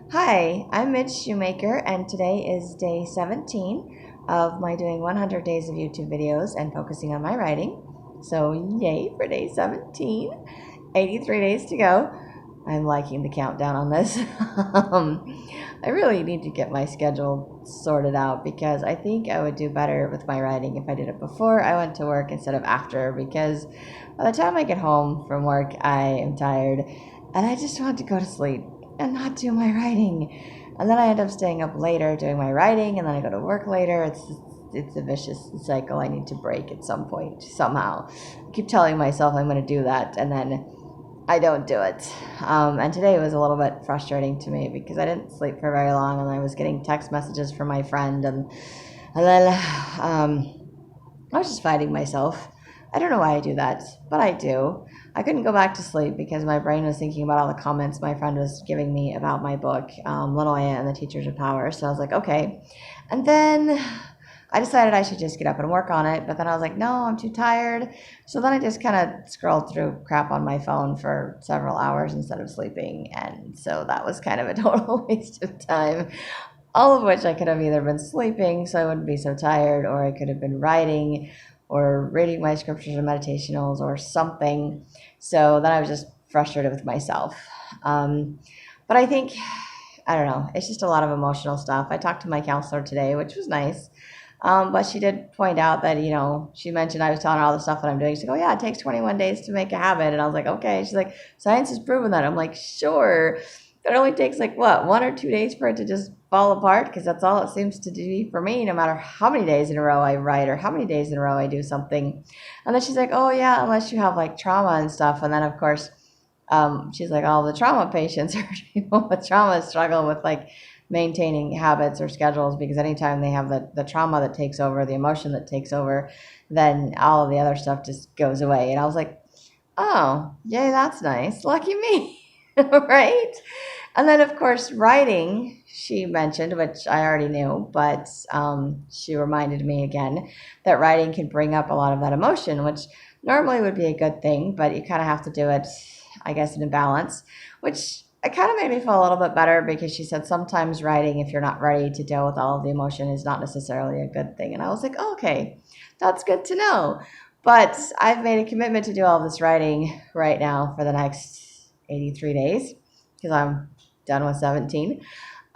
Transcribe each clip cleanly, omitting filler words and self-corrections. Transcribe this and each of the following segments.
Hi, I'm Mitch Shoemaker, and today is day 17 of my doing 100 days of YouTube videos and focusing on my writing. So, yay for day 17. 83 days to go. I'm liking the countdown on this. I really need to get my schedule sorted out because I think I would do better with my writing if I did it before I went to work instead of after, because by the time I get home from work, I am tired and I just want to go to sleep and not do my writing. And then I end up staying up later doing my writing, and then I go to work later. It's a vicious cycle I need to break at some point somehow. I keep telling myself I'm going to do that, and then I don't do it. And today was a little bit frustrating to me because I didn't sleep for very long, and I was getting text messages from my friend, and then I was just fighting myself. I don't know why I do that, but I do. I couldn't go back to sleep because my brain was thinking about all the comments my friend was giving me about my book, Little Ant and the Teachers of Power. So I was like, okay. And then I decided I should just get up and work on it. But then I was like, no, I'm too tired. So then I just kind of scrolled through crap on my phone for several hours instead of sleeping. And so that was kind of a total waste of time. All of which I could have either been sleeping so I wouldn't be so tired, or I could have been writing or reading my scriptures or meditationals or something. So then I was just frustrated with myself. But I think, I don't know, it's just a lot of emotional stuff. I talked to my counselor today, which was nice. But she did point out that, she mentioned, I was telling her all the stuff that I'm doing. She's like, oh, yeah, it takes 21 days to make a habit. And I was like, okay. She's like, science has proven that. I'm like, sure. It only takes like, what, 1 or 2 days for it to just fall apart? Because that's all it seems to do for me, no matter how many days in a row I write or how many days in a row I do something. And then she's like, oh, yeah, unless you have like trauma and stuff. And then, of course, she's like, all the trauma patients or people with trauma struggle with like maintaining habits or schedules, because anytime they have the trauma that takes over, the emotion that takes over, then all of the other stuff just goes away. And I was like, oh, yay, that's nice. Lucky me. Right? And then, of course, writing, she mentioned, which I already knew, but she reminded me again that writing can bring up a lot of that emotion, which normally would be a good thing, but you kind of have to do it, I guess, in a balance, which it kind of made me feel a little bit better, because she said sometimes writing, if you're not ready to deal with all of the emotion, is not necessarily a good thing. And I was like, oh, okay, that's good to know. But I've made a commitment to do all this writing right now for the next 83 days, because I'm done with 17.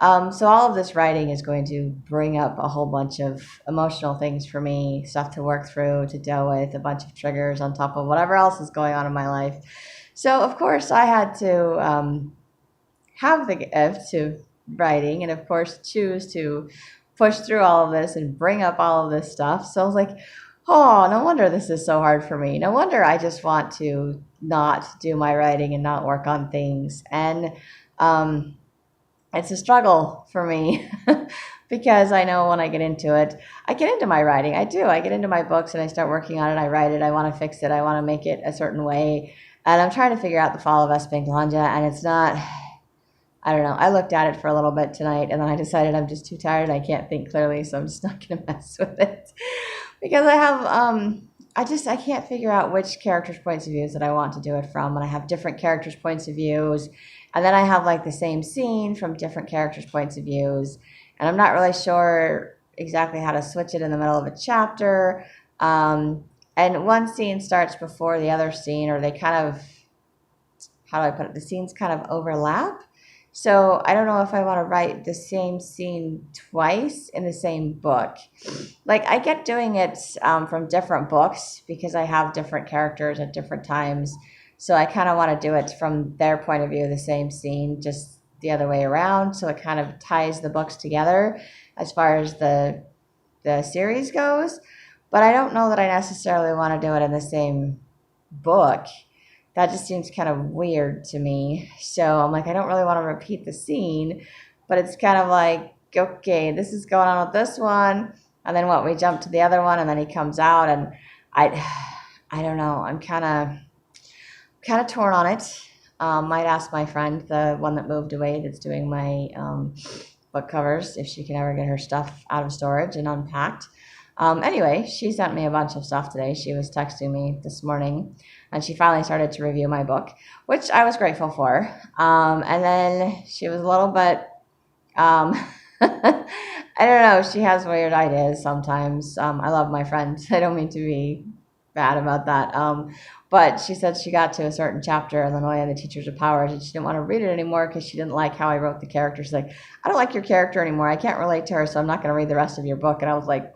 So all of this writing is going to bring up a whole bunch of emotional things for me, stuff to work through, to deal with, a bunch of triggers on top of whatever else is going on in my life. So, of course, I had to have the gift to writing, and, of course, choose to push through all of this and bring up all of this stuff. So I was like, oh, no wonder this is so hard for me. No wonder I just want to not do my writing and not work on things. And it's a struggle for me because I know when I get into it, I get into my writing. I do. I get into my books and I start working on it. I write it. I want to fix it. I want to make it a certain way. And I'm trying to figure out the fall of Esplandia, and it's not, I don't know. I looked at it for a little bit tonight, and then I decided I'm just too tired. I can't think clearly, so I'm just not going to mess with it because I have, I can't figure out which characters' points of views that I want to do it from, and I have different characters' points of views, and then I have like the same scene from different characters' points of views, and I'm not really sure exactly how to switch it in the middle of a chapter. And one scene starts before the other scene, or they kind of, how do I put it? The scenes kind of overlap. So I don't know if I want to write the same scene twice in the same book. Like, I get doing it from different books because I have different characters at different times. So I kind of want to do it from their point of view, the same scene, just the other way around. So it kind of ties the books together as far as the series goes. But I don't know that I necessarily want to do it in the same book. That just seems kind of weird to me. So I'm like, I don't really want to repeat the scene, but it's kind of like, okay, this is going on with this one, and then what? We jump to the other one, and then he comes out, and I, I don't know. I'm kind of torn on it. Might ask my friend, the one that moved away, that's doing my book covers, if she can ever get her stuff out of storage and unpacked. Anyway, she sent me a bunch of stuff today. She was texting me this morning, and she finally started to review my book, which I was grateful for. And then she was a little bit I don't know. She has weird ideas sometimes. I love my friend. I don't mean to be bad about that. But she said she got to a certain chapter in Lanoya and the Teachers of Powers, and she didn't want to read it anymore because she didn't like how I wrote the character. She's like, I don't like your character anymore. I can't relate to her, so I'm not going to read the rest of your book. And I was like,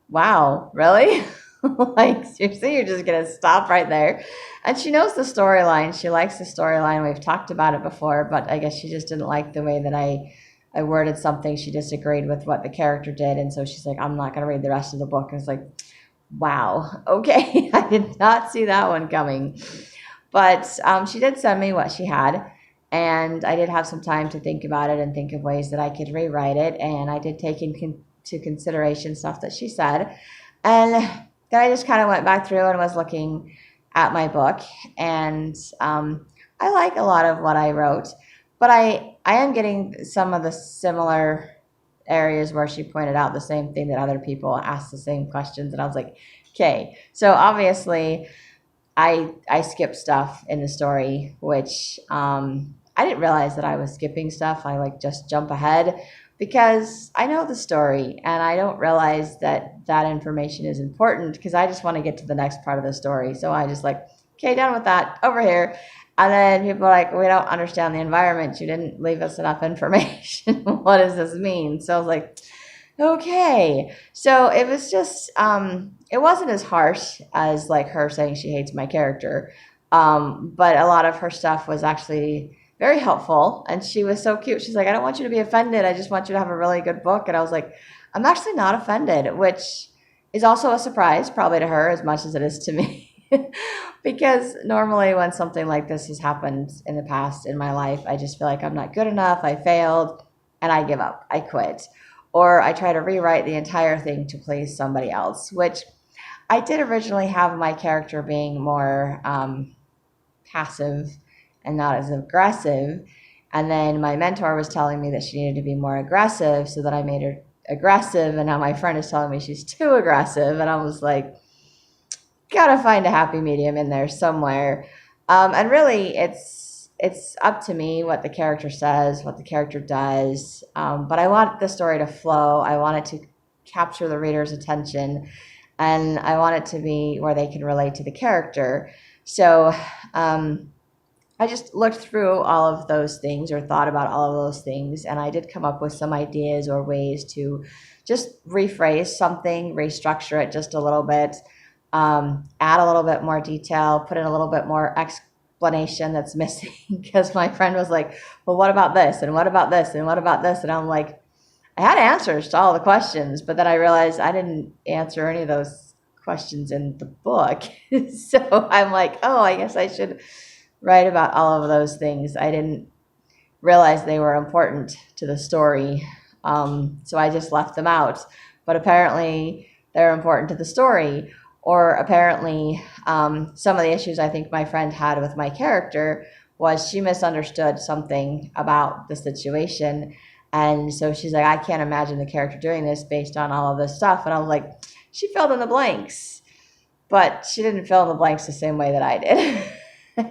wow, really? Like, seriously, you're just going to stop right there? And she knows the storyline. She likes the storyline. We've talked about it before, but I guess she just didn't like the way that I worded something. She disagreed with what the character did. And so she's like, I'm not going to read the rest of the book. And it's like, wow, okay. I did not see that one coming. But she did send me what she had. And I did have some time to think about it and think of ways that I could rewrite it. And I did take into consideration stuff that she said. And then I just kind of went back through and was looking at my book. And I like a lot of what I wrote. But I am getting some of the similar areas where she pointed out the same thing that other people asked the same questions. And I was like, okay. So obviously I skipped stuff in the story, which I didn't realize that I was skipping stuff. I like just jump ahead because I know the story and I don't realize that that information is important because I just want to get to the next part of the story. So I just like, okay, done with that, over here. And then people are like, we don't understand the environment. You didn't leave us enough information. What does this mean? So I was like, okay. So it was just, it wasn't as harsh as like her saying she hates my character. But a lot of her stuff was actually very helpful. And she was so cute. She's like, I don't want you to be offended. I just want you to have a really good book. And I was like, I'm actually not offended, which is also a surprise probably to her as much as it is to me. Because normally when something like this has happened in the past in my life, I just feel like I'm not good enough, I failed, and I give up, I quit. Or I try to rewrite the entire thing to please somebody else, which I did originally have my character being more passive and not as aggressive. And then my mentor was telling me that she needed to be more aggressive, so that I made her aggressive, and now my friend is telling me she's too aggressive, and I was like, gotta find a happy medium in there somewhere. And really, it's up to me what the character says, what the character does. But I want the story to flow. I want it to capture the reader's attention, and I want it to be where they can relate to the character. So I just looked through all of those things or thought about all of those things, and I did come up with some ideas or ways to just rephrase something, restructure it just a little bit. Add a little bit more detail, put in a little bit more explanation that's missing because my friend was like, well, what about this? And what about this? And what about this? And I'm like, I had answers to all the questions, but then I realized I didn't answer any of those questions in the book. So I'm like, oh, I guess I should write about all of those things. I didn't realize they were important to the story. So I just left them out. But apparently they're important to the story. Or apparently, some of the issues I think my friend had with my character was she misunderstood something about the situation. And so she's like, I can't imagine the character doing this based on all of this stuff. And I was like, she filled in the blanks, but she didn't fill in the blanks the same way that I did.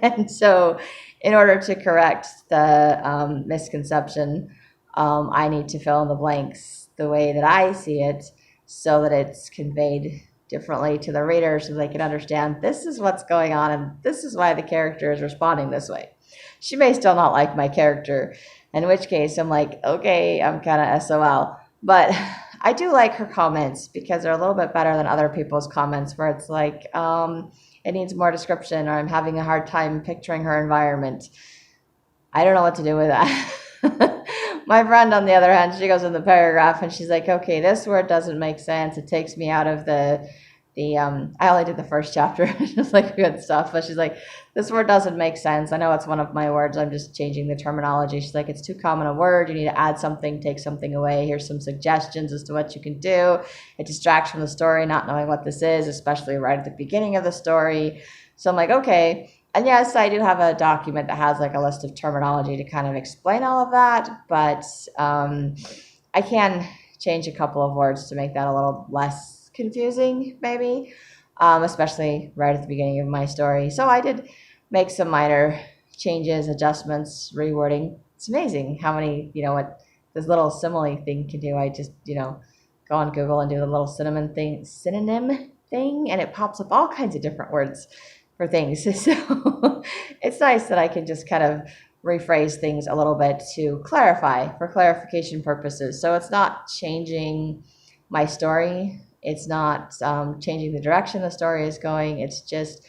And so in order to correct the misconception, I need to fill in the blanks the way that I see it so that it's conveyed differently to the reader so they can understand this is what's going on and this is why the character is responding this way. She may still not like my character, in which case I'm like, okay, I'm kind of SOL. But I do like her comments because they're a little bit better than other people's comments where it's like, it needs more description, or I'm having a hard time picturing her environment. I don't know what to do with that. My friend, on the other hand, she goes in the paragraph and she's like, okay, this word doesn't make sense. It takes me out of I only did the first chapter, just like good stuff. But she's like, this word doesn't make sense. I know it's one of my words. I'm just changing the terminology. She's like, it's too common a word. You need to add something, take something away. Here's some suggestions as to what you can do. It distracts from the story, not knowing what this is, especially right at the beginning of the story. So I'm like, okay. And yes, I do have a document that has like a list of terminology to kind of explain all of that, but I can change a couple of words to make that a little less confusing, maybe, especially right at the beginning of my story. So I did make some minor changes, adjustments, rewording. It's amazing how many, what this little simile thing can do. I just, go on Google and do the little synonym thing, and it pops up all kinds of different words for things. So it's nice that I can just kind of rephrase things a little bit to clarify, for clarification purposes. So it's not changing my story. It's not changing the direction the story is going. It's just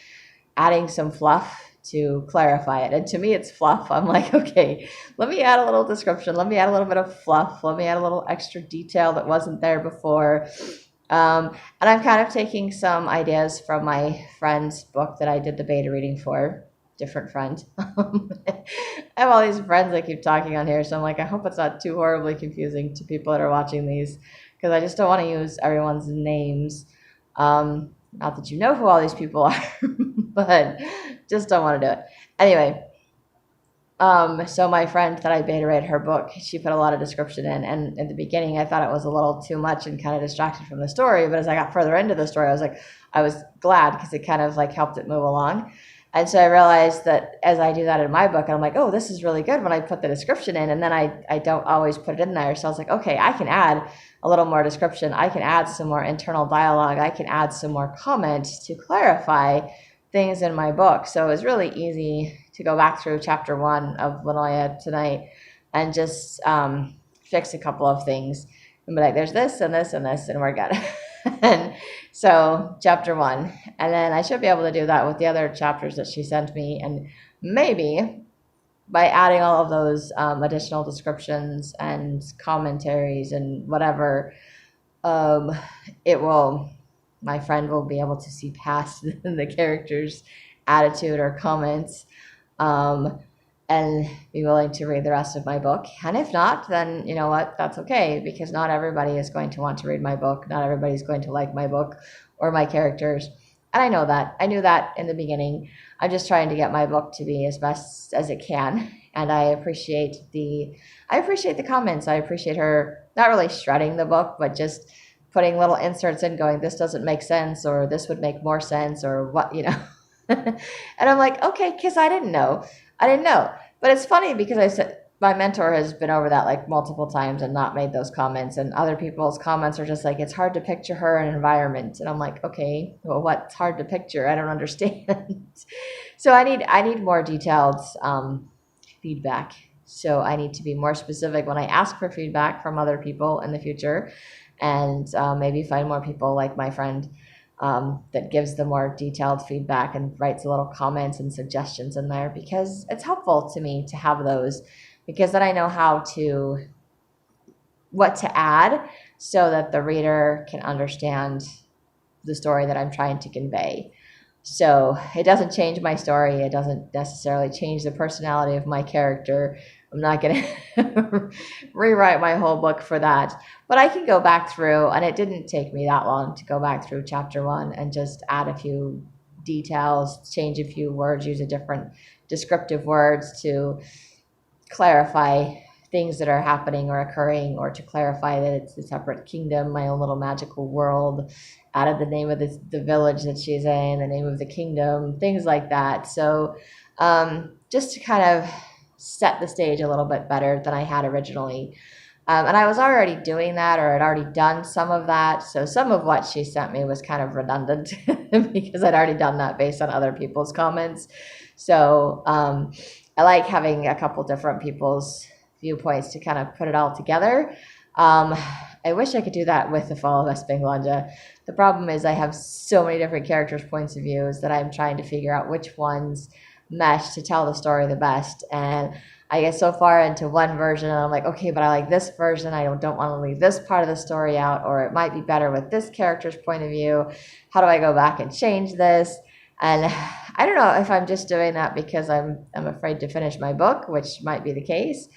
adding some fluff to clarify it. And to me, it's fluff. I'm like, okay, let me add a little description. Let me add a little bit of fluff. Let me add a little extra detail that wasn't there before. And I'm kind of taking some ideas from my friend's book that I did the beta reading for. Different friend. I have all these friends I keep talking on here, so I'm like, I hope it's not too horribly confusing to people that are watching these, because I just don't want to use everyone's names. Not that you know who all these people are, but just don't want to do it. Anyway, so my friend that I beta read her book, she put a lot of description in, and in the beginning I thought it was a little too much and kind of distracted from the story, but as I got further into the story, I was glad, because it kind of like helped it move along. And so I realized that as I do that in my book, I'm like, oh, this is really good when I put the description in, and then I don't always put it in there. So I was like, okay, I can add a little more description. I can add some more internal dialogue. I can add some more comments to clarify things in my book. So it was really easy to go back through chapter 1 of Lanoya tonight and just fix a couple of things and be like, there's this and this and this, and we're good. And so chapter 1, and then I should be able to do that with the other chapters that she sent me, and maybe by adding all of those additional descriptions and commentaries and whatever, my friend will be able to see past the character's attitude or comments, and be willing to read the rest of my book. And if not, then you know what, that's okay, because not everybody is going to want to read my book. Not everybody's going to like my book or my characters. And I know that. I knew that in the beginning. I'm just trying to get my book to be as best as it can. And I appreciate the comments. I appreciate her not really shredding the book, but just putting little inserts in going, this doesn't make sense, or this would make more sense, or what, And I'm like, okay, because I didn't know. But it's funny because I said my mentor has been over that like multiple times and not made those comments, and other people's comments are just like, it's hard to picture her in an environment, and I'm like, okay, well, what's hard to picture? I don't understand. So I need more detailed feedback. So I need to be more specific when I ask for feedback from other people in the future, and maybe find more people like my friend that gives the more detailed feedback and writes little comments and suggestions in there, because it's helpful to me to have those, because then I know what to add so that the reader can understand the story that I'm trying to convey. So it doesn't change my story. It doesn't necessarily change the personality of my character. I'm not going to rewrite my whole book for that. But I can go back through, and it didn't take me that long to go back through chapter 1 and just add a few details, change a few words, use a different descriptive words to clarify things that are happening or occurring, or to clarify that it's a separate kingdom, my own little magical world, added the name of the village that she's in, the name of the kingdom, things like that. So just to kind of set the stage a little bit better than I had originally. And I was already doing that, or had already done some of that. So some of what she sent me was kind of redundant because I'd already done that based on other people's comments. So I like having a couple different people's viewpoints to kind of put it all together. I wish I could do that with The Fall of Espenglanja. The problem is I have so many different characters' points of views that I'm trying to figure out which ones mesh to tell the story the best. And I get so far into one version and I'm like, okay, but I like this version. I don't want to leave this part of the story out, or it might be better with this character's point of view. How do I go back and change this? And I don't know if I'm just doing that because I'm afraid to finish my book, which might be the case,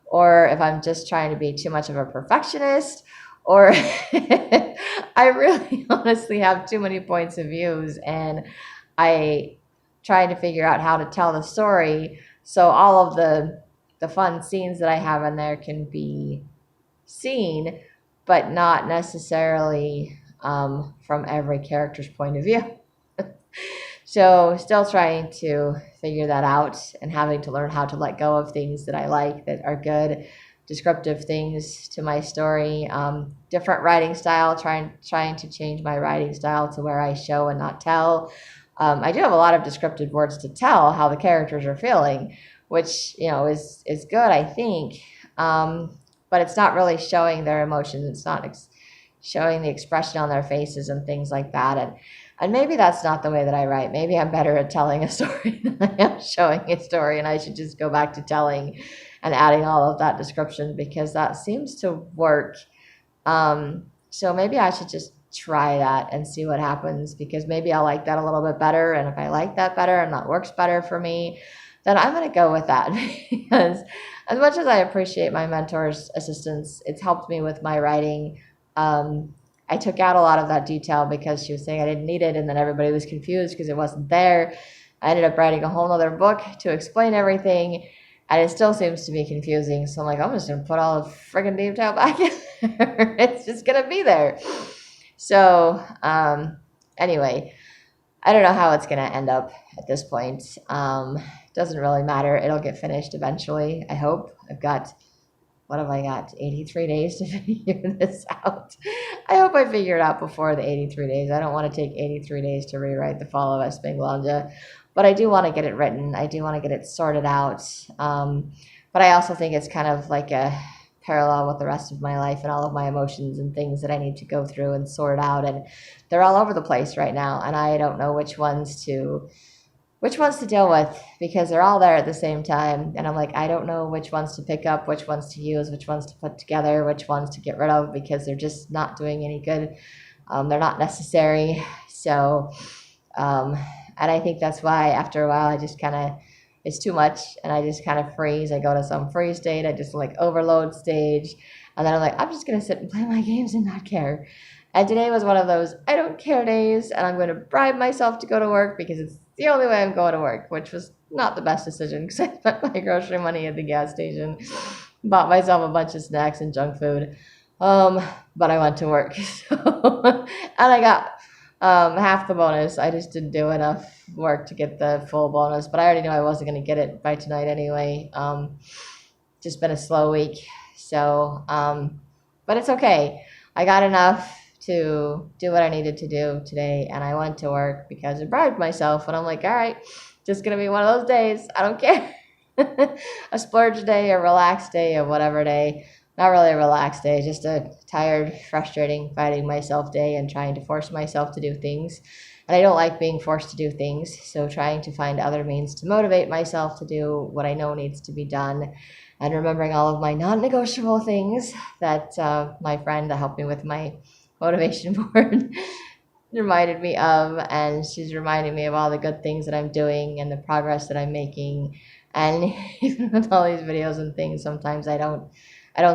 or if I'm just trying to be too much of a perfectionist, or I really honestly have too many points of views, and I trying to figure out how to tell the story so all of the fun scenes that I have in there can be seen, but not necessarily from every character's point of view. So still trying to figure that out, and having to learn how to let go of things that I like, that are good, descriptive things to my story. Different writing style, trying to change my writing style to where I show and not tell. I do have a lot of descriptive words to tell how the characters are feeling, which, is good, I think. But it's not really showing their emotions. It's not showing the expression on their faces and things like that. And maybe that's not the way that I write. Maybe I'm better at telling a story than I am showing a story, and I should just go back to telling and adding all of that description, because that seems to work. So maybe I should just try that and see what happens, because maybe I'll like that a little bit better. And if I like that better and that works better for me, then I'm going to go with that. Because as much as I appreciate my mentor's assistance, it's helped me with my writing. I took out a lot of that detail because she was saying I didn't need it, and then everybody was confused because it wasn't there. I ended up writing a whole other book to explain everything, and it still seems to be confusing. So I'm like, I'm just going to put all the friggin' detail back in there. It's just going to be there. So anyway, I don't know how it's going to end up at this point. Doesn't really matter. It'll get finished eventually, I hope. What have I got? 83 days to figure this out. I hope I figure it out before the 83 days. I don't want to take 83 days to rewrite The Fall of Espenglanja, but I do want to get it written. I do want to get it sorted out. But I also think it's kind of like a parallel with the rest of my life and all of my emotions and things that I need to go through and sort out. And they're all over the place right now, and I don't know which ones to deal with, because they're all there at the same time. And I'm like, I don't know which ones to pick up, which ones to use, which ones to put together, which ones to get rid of, because they're just not doing any good. They're not necessary. So, and I think that's why after a while, I just kind of, it's too much, and I just kind of freeze. I go to some freeze state. I just like overload stage. And then I'm like, I'm just going to sit and play my games and not care. And today was one of those I don't care days, and I'm going to bribe myself to go to work because it's the only way I'm going to work, which was not the best decision because I spent my grocery money at the gas station, bought myself a bunch of snacks and junk food, but I went to work. So, and I got half the bonus. I just didn't do enough work to get the full bonus, but I already knew I wasn't going to get it by tonight anyway. Just been a slow week, so but it's okay. I got enough to do what I needed to do today, and I went to work because I bribed myself, and I'm like, all right, just gonna be one of those days. I don't care. A splurge day, a relaxed day, a whatever day. Not really a relaxed day, just a tired, frustrating, fighting myself day and trying to force myself to do things. And I don't like being forced to do things, so trying to find other means to motivate myself to do what I know needs to be done, and remembering all of my non-negotiable things that my friend that helped me with my motivation board reminded me of, and she's reminding me of all the good things that I'm doing and the progress that I'm making. And even with all these videos and things, sometimes I don't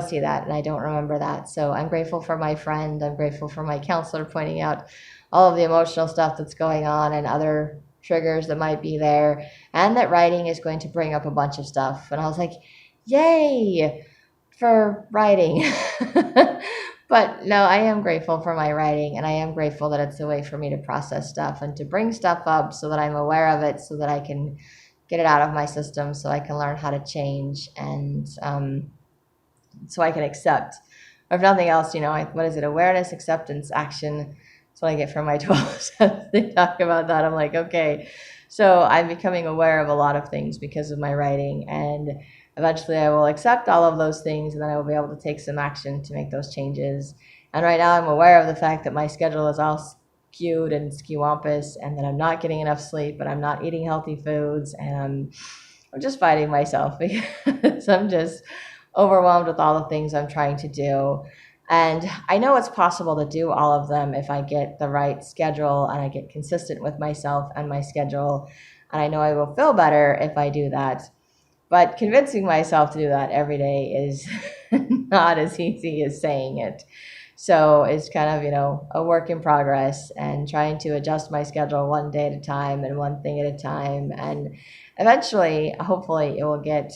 see that, and I don't remember that. So I'm grateful for my friend. I'm grateful for my counselor pointing out all of the emotional stuff that's going on and other triggers that might be there, and that writing is going to bring up a bunch of stuff. And I was like, yay for writing. But no, I am grateful for my writing, and I am grateful that it's a way for me to process stuff and to bring stuff up so that I'm aware of it, so that I can get it out of my system, so I can learn how to change, and so I can accept. Or if nothing else, what is it? Awareness, acceptance, action. That's what I get from my 12 steps. They talk about that. I'm like, okay. So I'm becoming aware of a lot of things because of my writing, and eventually I will accept all of those things, and then I will be able to take some action to make those changes. And right now I'm aware of the fact that my schedule is all skewed and skewampus, and that I'm not getting enough sleep, and I'm not eating healthy foods, and I'm just fighting myself because I'm just overwhelmed with all the things I'm trying to do. And I know it's possible to do all of them if I get the right schedule and I get consistent with myself and my schedule. And I know I will feel better if I do that. But convincing myself to do that every day is not as easy as saying it. So it's kind of, a work in progress, and trying to adjust my schedule one day at a time and one thing at a time. And eventually, hopefully, it will get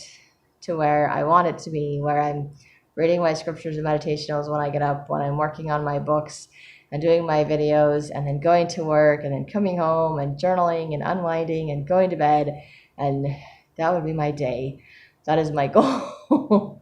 to where I want it to be, where I'm reading my scriptures and meditationals when I get up, when I'm working on my books and doing my videos, and then going to work, and then coming home and journaling and unwinding and going to bed. And that would be my day. That is my goal.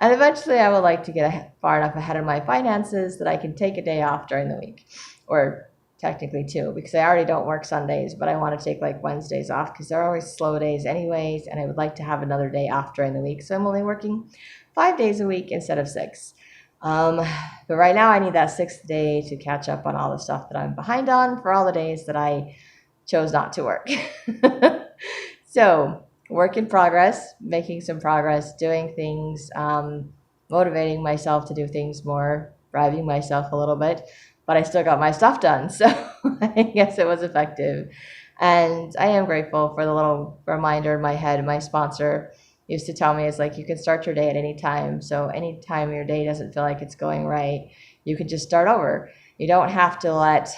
And eventually I would like to get far enough ahead of my finances that I can take a day off during the week, or technically two, because I already don't work Sundays, but I want to take like Wednesdays off because they're always slow days anyways, and I would like to have another day off during the week. So I'm only working 5 days a week instead of 6. But right now I need that 6th day to catch up on all the stuff that I'm behind on for all the days that I chose not to work. So work in progress, making some progress, doing things, motivating myself to do things more, bribing myself a little bit, but I still got my stuff done. So I guess it was effective. And I am grateful for the little reminder in my head. My sponsor used to tell me, it's like, you can start your day at any time. So anytime your day doesn't feel like it's going right, you can just start over. You don't have to let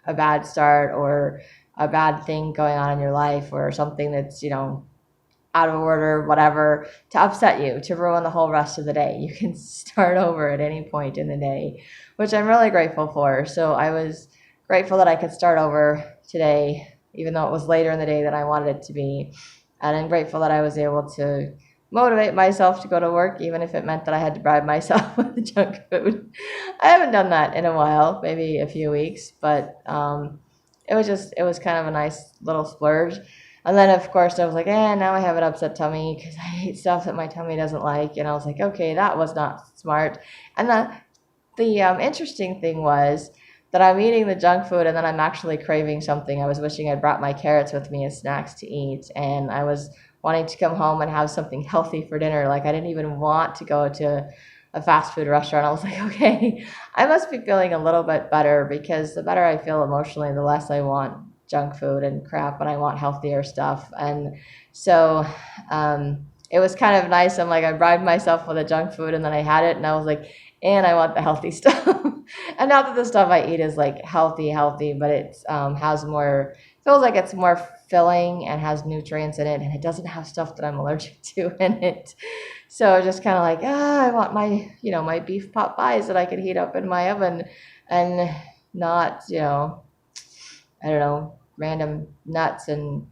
a bad start or a bad thing going on in your life or something that's, out of order, whatever, to upset you, to ruin the whole rest of the day. You can start over at any point in the day, which I'm really grateful for. So I was grateful that I could start over today, even though it was later in the day than I wanted it to be. And I'm grateful that I was able to motivate myself to go to work, even if it meant that I had to bribe myself with the junk food. I haven't done that in a while, maybe a few weeks, but it was kind of a nice little splurge. And then, of course, I was like, now I have an upset tummy because I hate stuff that my tummy doesn't like. And I was like, okay, that was not smart. And the interesting thing was that I'm eating the junk food and then I'm actually craving something. I was wishing I'd brought my carrots with me as snacks to eat. And I was wanting to come home and have something healthy for dinner. Like, I didn't even want to go to a fast food restaurant. I was like, okay, I must be feeling a little bit better, because the better I feel emotionally, the less I want junk food and crap, and I want healthier stuff. And so it was kind of nice. I'm like, I bribed myself with the junk food and then I had it and I was like, and I want the healthy stuff. And not that the stuff I eat is like healthy, but it has more, feels like it's more filling and has nutrients in it, and it doesn't have stuff that I'm allergic to in it. So just kind of like, I want my, my beef pot pies that I could heat up in my oven, and not, I don't know, random nuts and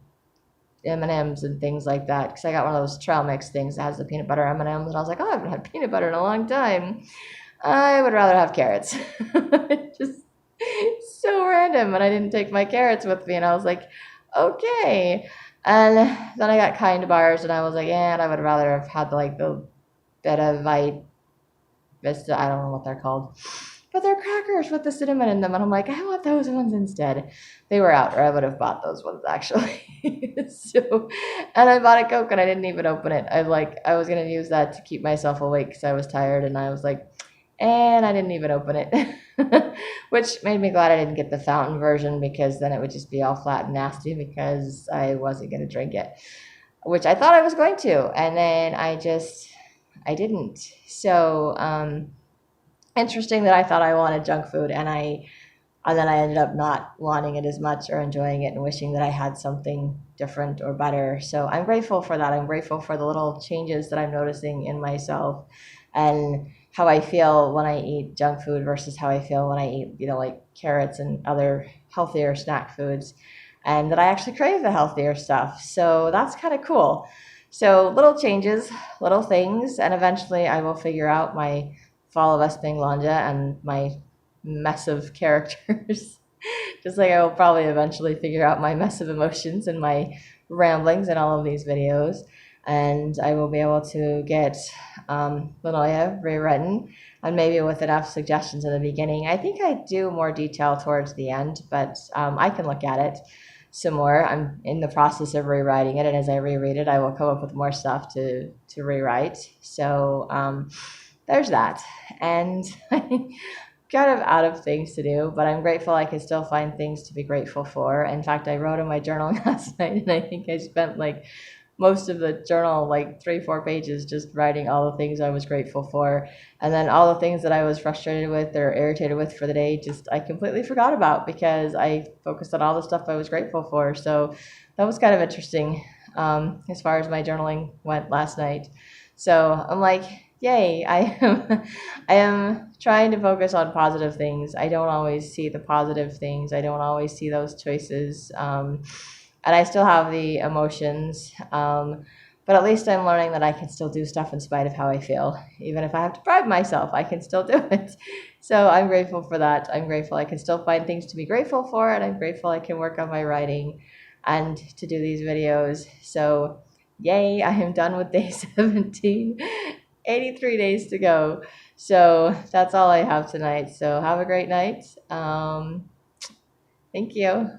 M&Ms and things like that. Because I got one of those trail mix things that has the peanut butter M&Ms, and I was like, I haven't had peanut butter in a long time. I would rather have carrots. Just so random. And I didn't take my carrots with me, and I was like, okay. And then I got Kind bars, and I was like, and I would rather have had like the Beta Vite Vista, I don't know what they're called. But they're crackers with the cinnamon in them. And I'm like, I want those ones instead. They were out, or I would have bought those ones actually. And I bought a Coke and I didn't even open it. I was going to use that to keep myself awake because I was tired. And I was like, and I didn't even open it. Which made me glad I didn't get the fountain version, because then it would just be all flat and nasty, because I wasn't going to drink it. Which I thought I was going to. And then I didn't. So, interesting that I thought I wanted junk food, and then I ended up not wanting it as much or enjoying it and wishing that I had something different or better. So I'm grateful for that. I'm grateful for the little changes that I'm noticing in myself, and how I feel when I eat junk food versus how I feel when I eat, like carrots and other healthier snack foods, and that I actually crave the healthier stuff. So that's kind of cool. So little changes, little things, and eventually I will figure out my Fall of Esping Lanja and my mess of characters. Just like I will probably eventually figure out my mess of emotions and my ramblings in all of these videos. And I will be able to get Linoya rewritten, and maybe with enough suggestions in the beginning. I think I do more detail towards the end, but I can look at it some more. I'm in the process of rewriting it, and as I reread it, I will come up with more stuff to rewrite. So there's that. And I'm kind of out of things to do, but I'm grateful I can still find things to be grateful for. In fact, I wrote in my journal last night, and I think I spent like most of the journal, like 3-4 pages, just writing all the things I was grateful for. And then all the things that I was frustrated with or irritated with for the day, I completely forgot about, because I focused on all the stuff I was grateful for. So that was kind of interesting as far as my journaling went last night. So I'm like, yay, I am trying to focus on positive things. I don't always see the positive things. I don't always see those choices. And I still have the emotions. But But at least I'm learning that I can still do stuff in spite of how I feel. Even if I have to bribe myself, I can still do it. So I'm grateful for that. I'm grateful I can still find things to be grateful for, and I'm grateful I can work on my writing and to do these videos. So yay, I am done with day 17. 83 days to go. So that's all I have tonight. So have a great night. Thank you.